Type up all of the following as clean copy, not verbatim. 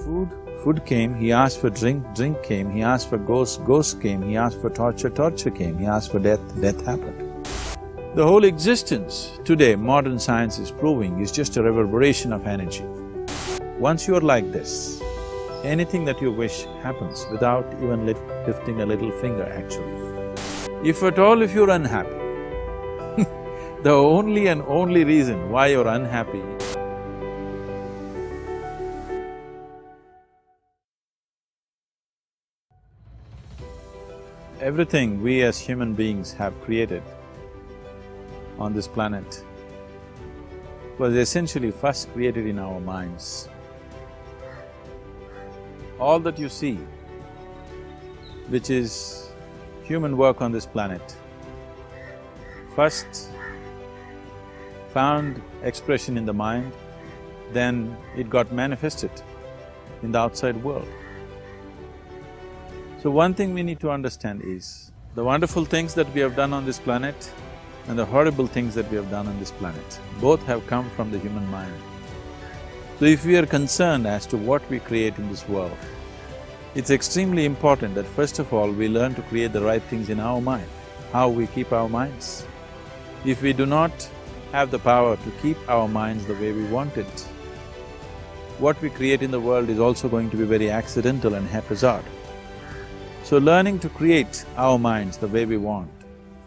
Food, food came, he asked for drink, drink came, he asked for ghost, ghost came, he asked for torture, torture came, he asked for death, death happened. The whole existence today, modern science is proving, is just a reverberation of energy. Once you're like this, anything that you wish happens without even lifting a little finger actually. If at all if you're unhappy, the only and only reason why you're unhappy everything we as human beings have created on this planet was essentially first created in our minds. All that you see, which is human work on this planet, first found expression in the mind, then it got manifested in the outside world. So one thing we need to understand is, the wonderful things that we have done on this planet and the horrible things that we have done on this planet, both have come from the human mind. So if we are concerned as to what we create in this world, it's extremely important that first of all we learn to create the right things in our mind, how we keep our minds. If we do not have the power to keep our minds the way we want it, what we create in the world is also going to be very accidental and haphazard. So learning to create our minds the way we want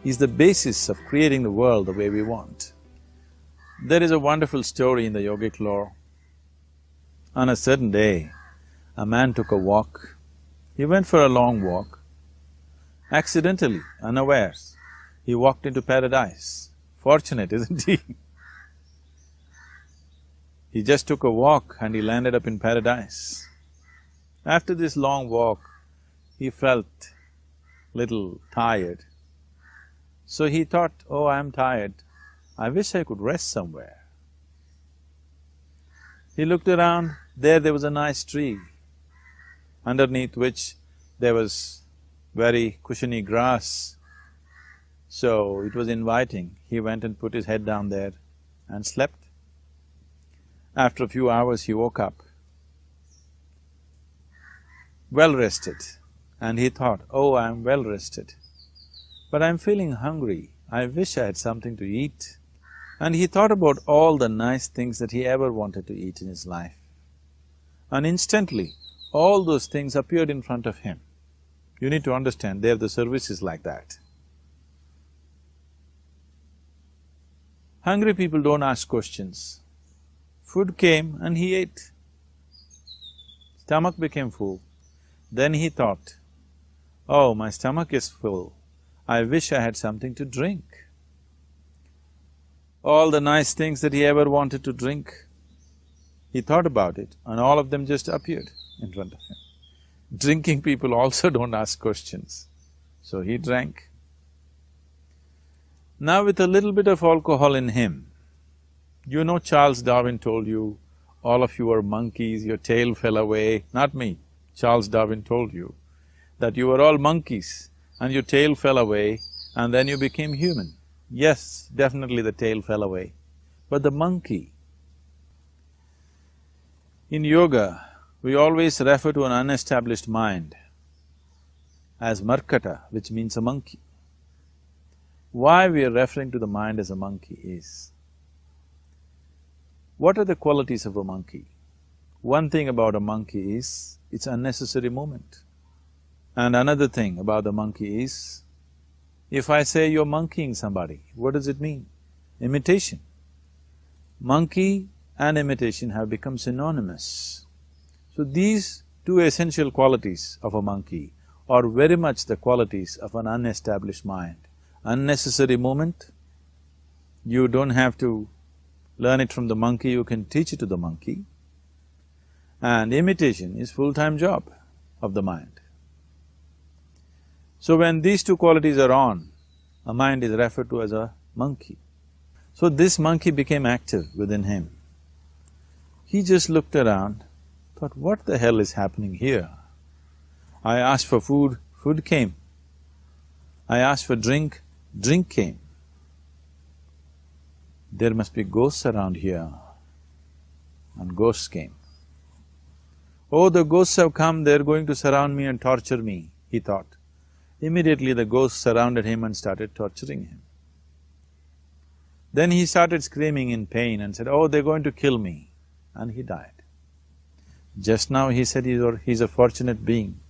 is the basis of creating the world the way we want. There is a wonderful story in the yogic lore. On a certain day, a man took a walk. He went for a long walk. Accidentally, unawares, he walked into paradise. Fortunate, isn't he? He just took a walk and he landed up in paradise. After this long walk, he felt little tired. So he thought, oh, I'm tired, I wish I could rest somewhere. He looked around, there was a nice tree, underneath which there was very cushiony grass. So it was inviting. He went and put his head down there and slept. After a few hours he woke up, well rested, and he thought, oh, I'm well rested, but I'm feeling hungry, I wish I had something to eat. And he thought about all the nice things that he ever wanted to eat in his life. And instantly, all those things appeared in front of him. You need to understand, there the service is like that. Hungry people don't ask questions. Food came and he ate. Stomach became full. Then he thought, oh, my stomach is full, I wish I had something to drink. All the nice things that he ever wanted to drink, he thought about it and all of them just appeared in front of him. Drinking people also don't ask questions, so he drank. Now with a little bit of alcohol in him, you know Charles Darwin told you, all of you are monkeys, your tail fell away. Not me, Charles Darwin told you that you were all monkeys and your tail fell away and then you became human. Yes, definitely the tail fell away, but the monkey… In yoga, we always refer to an unestablished mind as markata, which means a monkey. Why we are referring to the mind as a monkey is, what are the qualities of a monkey? One thing about a monkey is, it's unnecessary movement. And another thing about the monkey is, if I say you're monkeying somebody, what does it mean? Imitation. Monkey and imitation have become synonymous. So these two essential qualities of a monkey are very much the qualities of an unestablished mind. Unnecessary movement, you don't have to learn it from the monkey, you can teach it to the monkey. And imitation is full-time job of the mind. So when these two qualities are on, a mind is referred to as a monkey. So this monkey became active within him. He just looked around, thought, what the hell is happening here? I asked for food, food came. I asked for drink, drink came. There must be ghosts around here, and ghosts came. Oh, the ghosts have come, they're going to surround me and torture me, he thought. Immediately the ghosts surrounded him and started torturing him. Then he started screaming in pain and said, oh, they're going to kill me, and he died. Just now he said he's a fortunate being.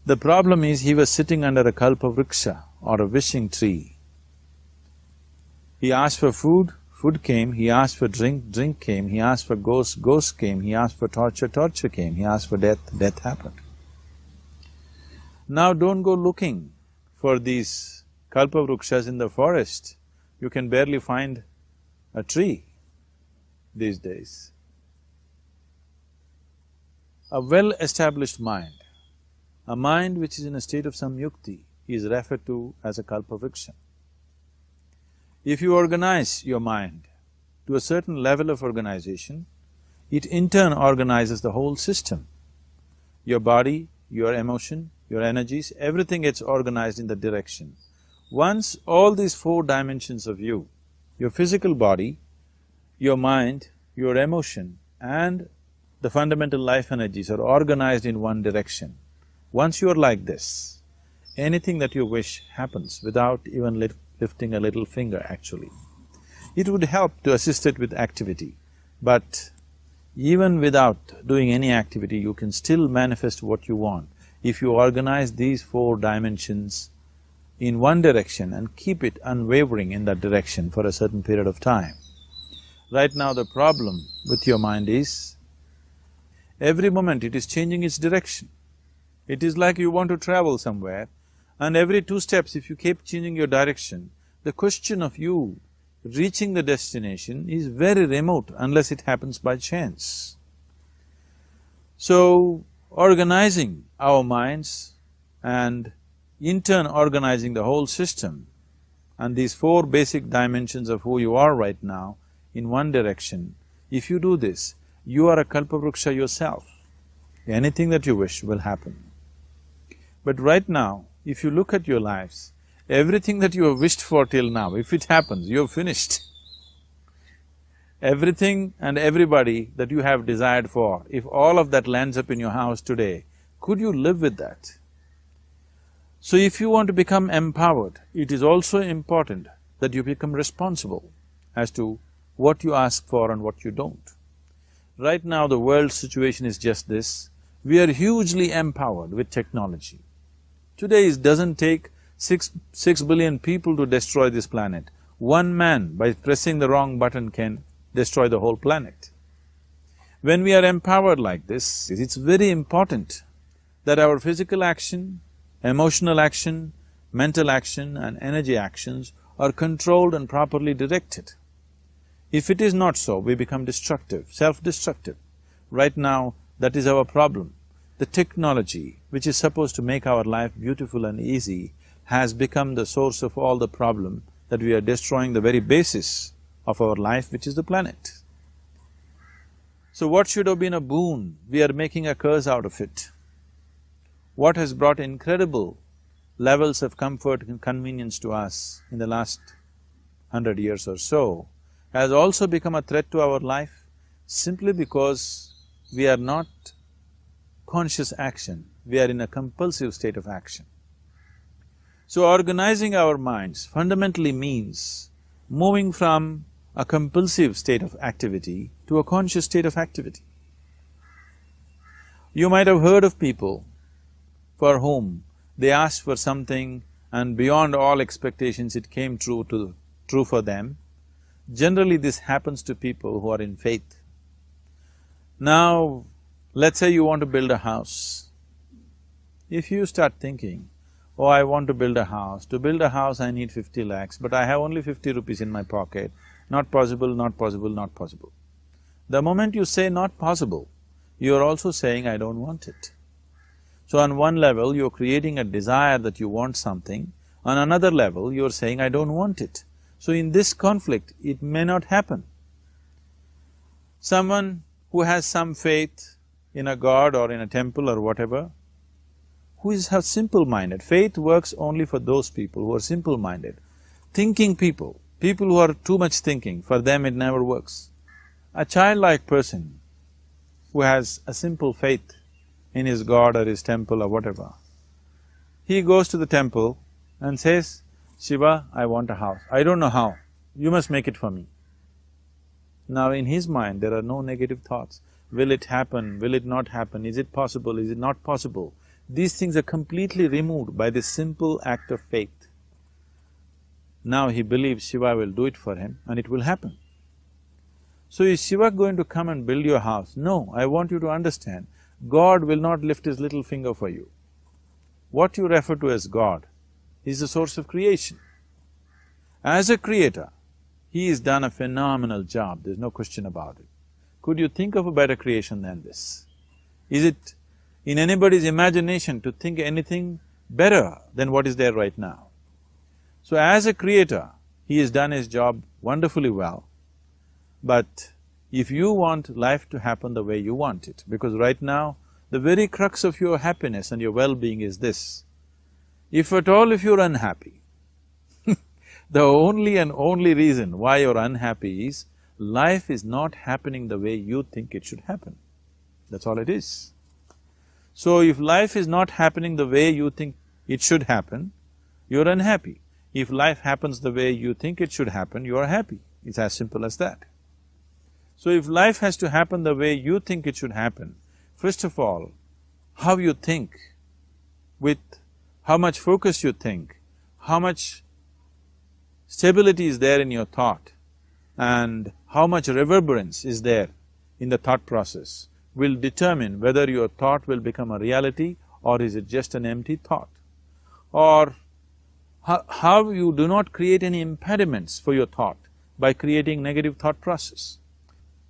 The problem is he was sitting under a kalpavriksha or a wishing tree. He asked for food, food came, he asked for drink, drink came, he asked for ghost, ghost came, he asked for torture, torture came, he asked for death, death happened. Now don't go looking for these kalpavrukshas in the forest. You can barely find a tree these days. A well-established mind, a mind which is in a state of samyukti, is referred to as a kalpavriksha. If you organize your mind to a certain level of organization, it in turn organizes the whole system. Your body, your emotion, your energies, everything gets organized in that direction. Once all these four dimensions of you, your physical body, your mind, your emotion and the fundamental life energies are organized in one direction, once you're like this, anything that you wish happens without even lifting a little finger actually. It would help to assist it with activity, but even without doing any activity, you can still manifest what you want if you organize these four dimensions in one direction and keep it unwavering in that direction for a certain period of time. Right now the problem with your mind is, every moment it is changing its direction. It is like you want to travel somewhere and every 2 steps if you keep changing your direction, the question of you reaching the destination is very remote unless it happens by chance. So, organizing our minds and in turn organizing the whole system and these four basic dimensions of who you are right now in one direction, if you do this, you are a kalpavruksha yourself. Anything that you wish will happen. But right now, if you look at your lives, everything that you have wished for till now, if it happens, you're finished. Everything and everybody that you have desired for, if all of that lands up in your house today, could you live with that? So if you want to become empowered, it is also important that you become responsible as to what you ask for and what you don't. Right now the world situation is just this, we are hugely empowered with technology. Today it doesn't take six billion people to destroy this planet. One man by pressing the wrong button can destroy the whole planet. When we are empowered like this, it's very important that our physical action, emotional action, mental action and energy actions are controlled and properly directed. If it is not so, we become destructive, self-destructive. Right now, that is our problem. The technology, which is supposed to make our life beautiful and easy, has become the source of all the problem that we are destroying the very basis of our life, which is the planet. So what should have been a boon, we are making a curse out of it. What has brought incredible levels of comfort and convenience to us in the last 100 years or so has also become a threat to our life simply because we are not conscious action, we are in a compulsive state of action. So organizing our minds fundamentally means moving from a compulsive state of activity to a conscious state of activity. You might have heard of people for whom they asked for something and beyond all expectations it came true for them. Generally this happens to people who are in faith. Now, let's say you want to build a house. If you start thinking, oh, I want to build a house, to build a house I need 50 lakhs, but I have only 50 rupees in my pocket, not possible, not possible, not possible. The moment you say not possible, you're also saying I don't want it. So on one level, you're creating a desire that you want something, on another level, you're saying I don't want it. So in this conflict, it may not happen. Someone who has some faith in a god or in a temple or whatever, who is simple-minded, faith works only for those people who are simple-minded. Thinking people, people who are too much thinking, for them it never works. A childlike person who has a simple faith in his god or his temple or whatever, he goes to the temple and says, Shiva, I want a house. I don't know how, you must make it for me. Now in his mind there are no negative thoughts. Will it happen? Will it not happen? Is it possible? Is it not possible? These things are completely removed by this simple act of faith. Now he believes Shiva will do it for him and it will happen. So is Shiva going to come and build your house? No, I want you to understand, God will not lift his little finger for you. What you refer to as God is the source of creation. As a creator, he has done a phenomenal job, there's no question about it. Could you think of a better creation than this? Is it in anybody's imagination to think anything better than what is there right now? So as a creator, he has done his job wonderfully well. But if you want life to happen the way you want it, because right now, the very crux of your happiness and your well-being is this, if at all if you're unhappy, the only and only reason why you're unhappy is life is not happening the way you think it should happen. That's all it is. So if life is not happening the way you think it should happen, you're unhappy. If life happens the way you think it should happen, you are happy. It's as simple as that. So if life has to happen the way you think it should happen, first of all, how you think, with how much focus you think, how much stability is there in your thought, and how much reverberance is there in the thought process will determine whether your thought will become a reality or is it just an empty thought. Or how you do not create any impediments for your thought by creating negative thought process.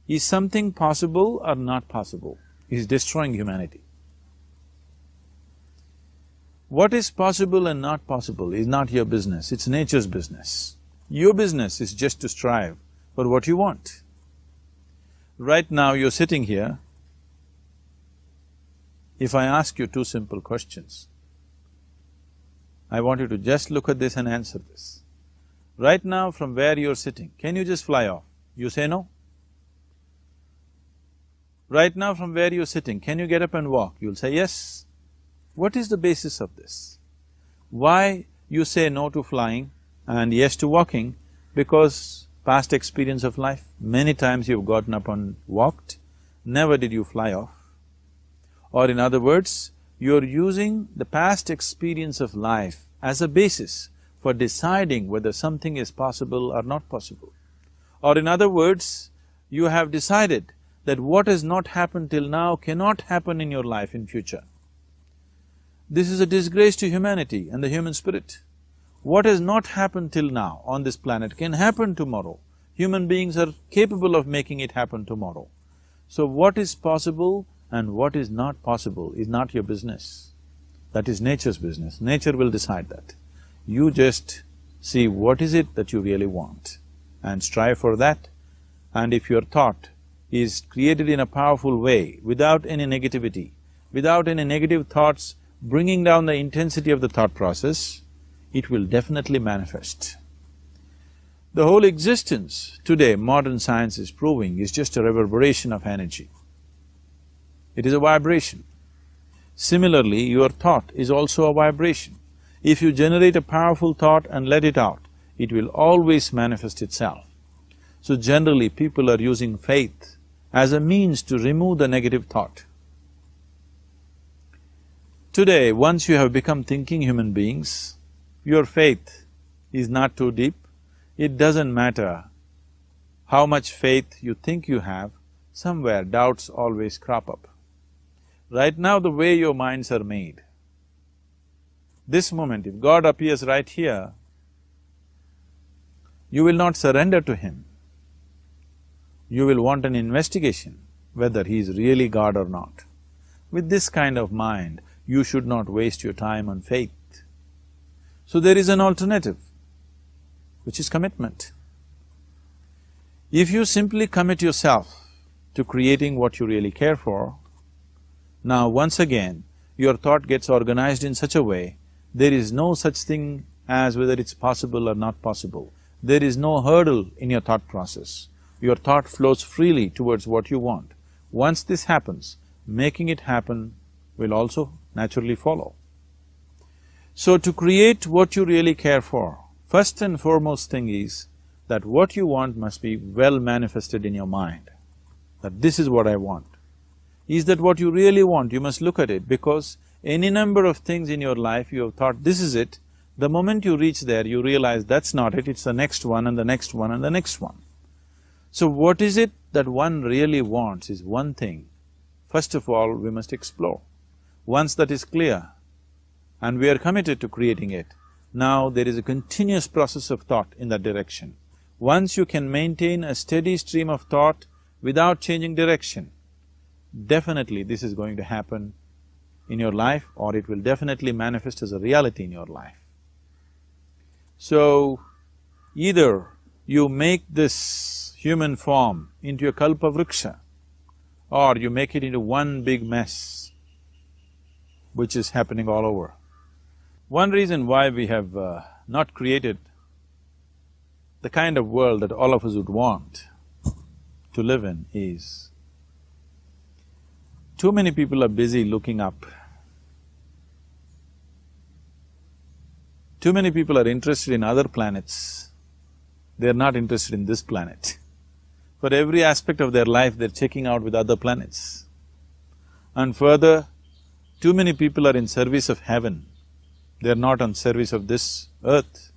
Is something possible or not possible? Is destroying humanity. What is possible and not possible is not your business, it's nature's business. Your business is just to strive for what you want. Right now you're sitting here, if I ask you two simple questions, I want you to just look at this and answer this. Right now from where you're sitting, can you just fly off? You say no. Right now from where you're sitting, can you get up and walk? You'll say yes. What is the basis of this? Why you say no to flying and yes to walking? Because past experience of life, many times you've gotten up and walked, never did you fly off. Or in other words, you're using the past experience of life as a basis for deciding whether something is possible or not possible. Or in other words, you have decided that what has not happened till now cannot happen in your life in future. This is a disgrace to humanity and the human spirit. What has not happened till now on this planet can happen tomorrow. Human beings are capable of making it happen tomorrow. So what is possible and what is not possible is not your business. That is nature's business. Nature will decide that. You just see what is it that you really want and strive for that. And if your thought is created in a powerful way, without any negativity, without any negative thoughts bringing down the intensity of the thought process, it will definitely manifest. The whole existence today, modern science is proving, is just a reverberation of energy. It is a vibration. Similarly, your thought is also a vibration. If you generate a powerful thought and let it out, it will always manifest itself. So generally, people are using faith as a means to remove the negative thought. Today, once you have become thinking human beings, your faith is not too deep. It doesn't matter how much faith you think you have, somewhere doubts always crop up. Right now, the way your minds are made, this moment, if God appears right here, you will not surrender to Him. You will want an investigation whether He is really God or not. With this kind of mind, you should not waste your time on faith. So there is an alternative, which is commitment. If you simply commit yourself to creating what you really care for, now once again, your thought gets organized in such a way, there is no such thing as whether it's possible or not possible. There is no hurdle in your thought process. Your thought flows freely towards what you want. Once this happens, making it happen will also naturally follow. So to create what you really care for, first and foremost thing is that what you want must be well manifested in your mind, that this is what I want. Is that what you really want? You must look at it, because any number of things in your life you have thought, this is it, the moment you reach there, you realize that's not it, it's the next one and the next one and the next one. So what is it that one really wants is one thing. First of all, we must explore. Once that is clear, and we are committed to creating it, now there is a continuous process of thought in that direction. Once you can maintain a steady stream of thought without changing direction, definitely this is going to happen in your life, or it will definitely manifest as a reality in your life. So, either you make this human form into a kalpavriksha, or you make it into one big mess, which is happening all over. One reason why we have not created the kind of world that all of us would want to live in is, too many people are busy looking up. Too many people are interested in other planets, they're not interested in this planet. For every aspect of their life, they're checking out with other planets. And further, too many people are in service of heaven, they're not on service of this earth.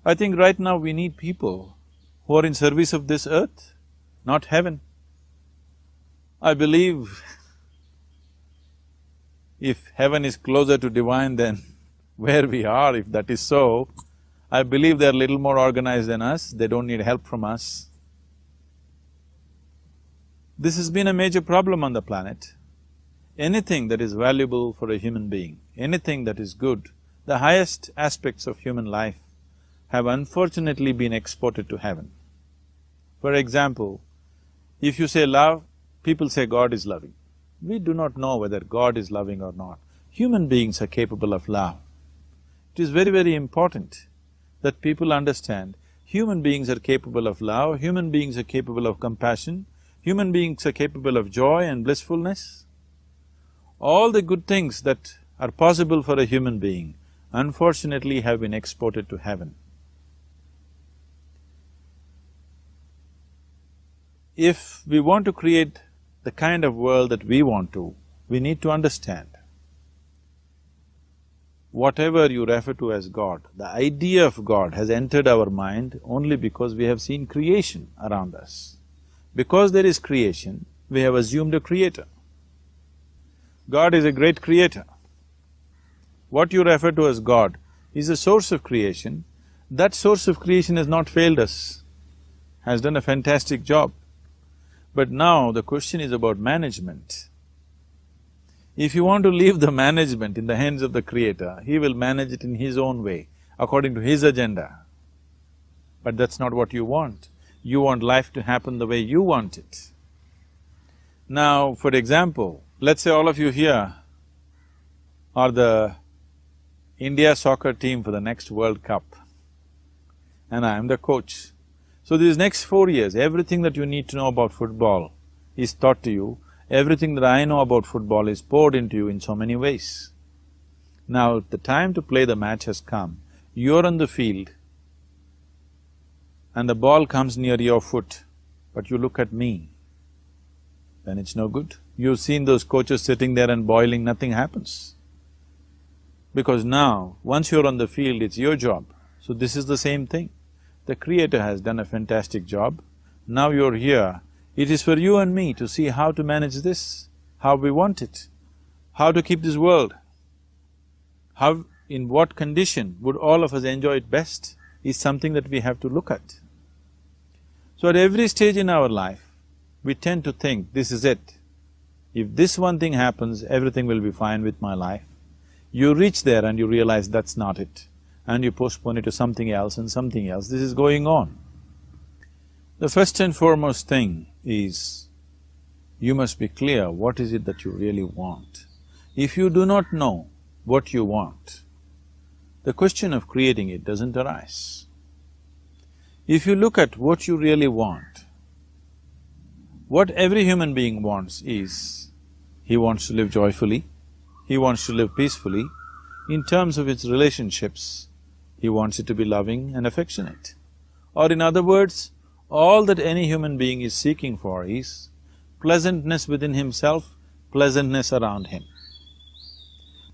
I think right now we need people who are in service of this earth, not heaven. I believe if heaven is closer to divine than where we are, if that is so, I believe they're little more organized than us, they don't need help from us. This has been a major problem on the planet. Anything that is valuable for a human being, anything that is good, the highest aspects of human life have unfortunately been exported to heaven. For example, if you say love, people say God is loving. We do not know whether God is loving or not. Human beings are capable of love. It is very, very important that people understand human beings are capable of love, human beings are capable of compassion, human beings are capable of joy and blissfulness. All the good things that are possible for a human being, unfortunately have been exported to heaven. If we want to create the kind of world that we want to, we need to understand whatever you refer to as God, the idea of God has entered our mind only because we have seen creation around us. Because there is creation, we have assumed a creator. God is a great creator. What you refer to as God is a source of creation. That source of creation has not failed us, has done a fantastic job. But now the question is about management. If you want to leave the management in the hands of the Creator, He will manage it in His own way, according to His agenda. But that's not what you want. You want life to happen the way you want it. Now, for example, let's say all of you here are the India soccer team for the next World Cup, and I am the coach. So these next 4 years, everything that you need to know about football is taught to you. Everything that I know about football is poured into you in so many ways. Now, the time to play the match has come. You're on the field and the ball comes near your foot, but you look at me, then it's no good. You've seen those coaches sitting there and boiling, nothing happens. Because now, once you're on the field, it's your job. So this is the same thing. The Creator has done a fantastic job. Now you're here, it is for you and me to see how to manage this, how we want it, how to keep this world, how… in what condition would all of us enjoy it best is something that we have to look at. So at every stage in our life, we tend to think, this is it. If this one thing happens, everything will be fine with my life. You reach there and you realize that's not it, and you postpone it to something else and something else. This is going on. The first and foremost thing is, you must be clear what is it that you really want. If you do not know what you want, the question of creating it doesn't arise. If you look at what you really want, What every human being wants is, he wants to live joyfully, he wants to live peacefully. In terms of its relationships, he wants it to be loving and affectionate. Or in other words, all that any human being is seeking for is pleasantness within himself, pleasantness around him.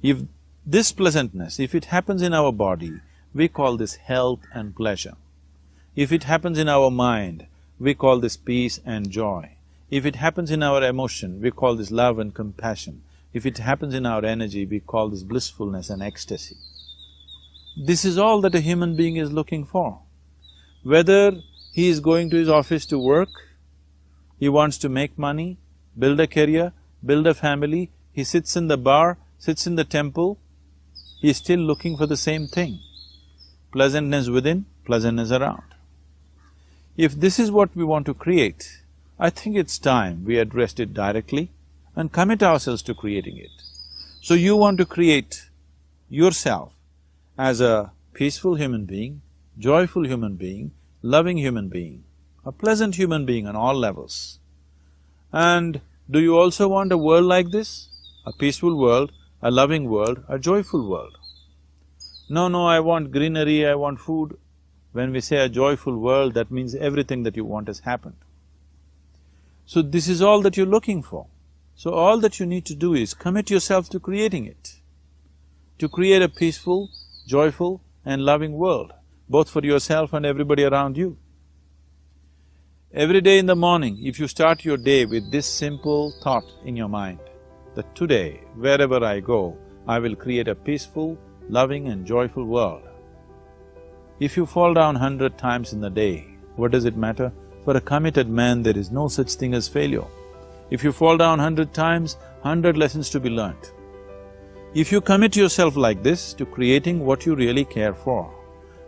If this pleasantness, if it happens in our body, we call this health and pleasure. If it happens in our mind, we call this peace and joy. If it happens in our emotion, we call this love and compassion. If it happens in our energy, we call this blissfulness and ecstasy. This is all that a human being is looking for. Whether he is going to his office to work, he wants to make money, build a career, build a family, he sits in the bar, sits in the temple, he is still looking for the same thing. Pleasantness within, pleasantness around. If this is what we want to create, I think it's time we addressed it directly and commit ourselves to creating it. So you want to create yourself as a peaceful human being, joyful human being, loving human being, a pleasant human being on all levels. And do you also want a world like this? A peaceful world, a loving world, a joyful world? No, I want greenery, I want food. When we say a joyful world, that means everything that you want has happened. So this is all that you're looking for. So all that you need to do is commit yourself to creating it, to create a peaceful, joyful and loving world, both for yourself and everybody around you. Every day in the morning, if you start your day with this simple thought in your mind, that today, wherever I go, I will create a peaceful, loving and joyful world. If you fall down 100 times in the day, what does it matter? For a committed man, there is no such thing as failure. If you fall down 100 times, 100 lessons to be learnt. If you commit yourself like this to creating what you really care for,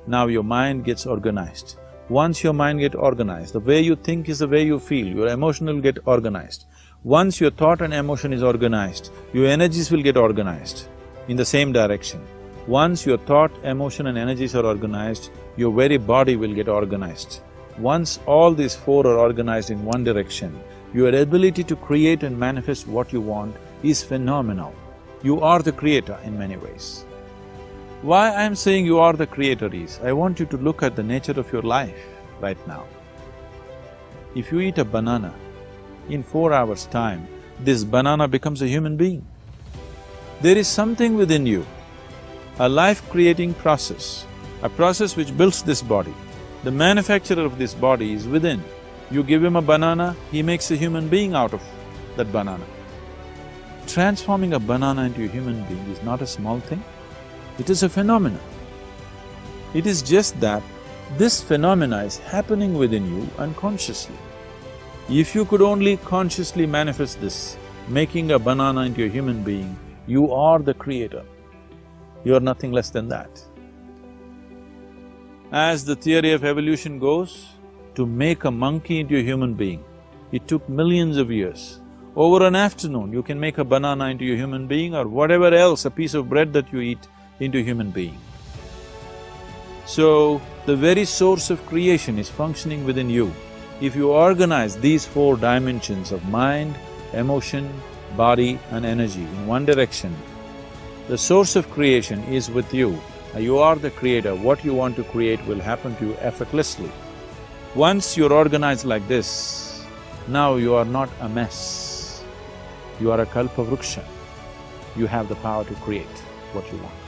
now your mind gets organized. Once your mind gets organized, the way you think is the way you feel, your emotion will get organized. Once your thought and emotion is organized, your energies will get organized in the same direction. Once your thought, emotion and energies are organized, your very body will get organized. Once all these four are organized in one direction, your ability to create and manifest what you want is phenomenal. You are the creator in many ways. Why I'm saying you are the creator is, I want you to look at the nature of your life right now. If you eat a banana, in 4 hours' time, this banana becomes a human being. There is something within you, a life-creating process, a process which builds this body. The manufacturer of this body is within. You give him a banana, he makes a human being out of that banana. Transforming a banana into a human being is not a small thing, it is a phenomenon. It is just that this phenomena is happening within you unconsciously. If you could only consciously manifest this, making a banana into a human being, you are the creator. You are nothing less than that. As the theory of evolution goes, to make a monkey into a human being, it took millions of years. Over an afternoon, you can make a banana into a human being or whatever else, a piece of bread that you eat, into a human being. So, the very source of creation is functioning within you. If you organize these four dimensions of mind, emotion, body and energy in one direction, the source of creation is with you. You are the creator, what you want to create will happen to you effortlessly. Once you're organized like this, now you are not a mess, you are a kalpa vruksha. You have the power to create what you want.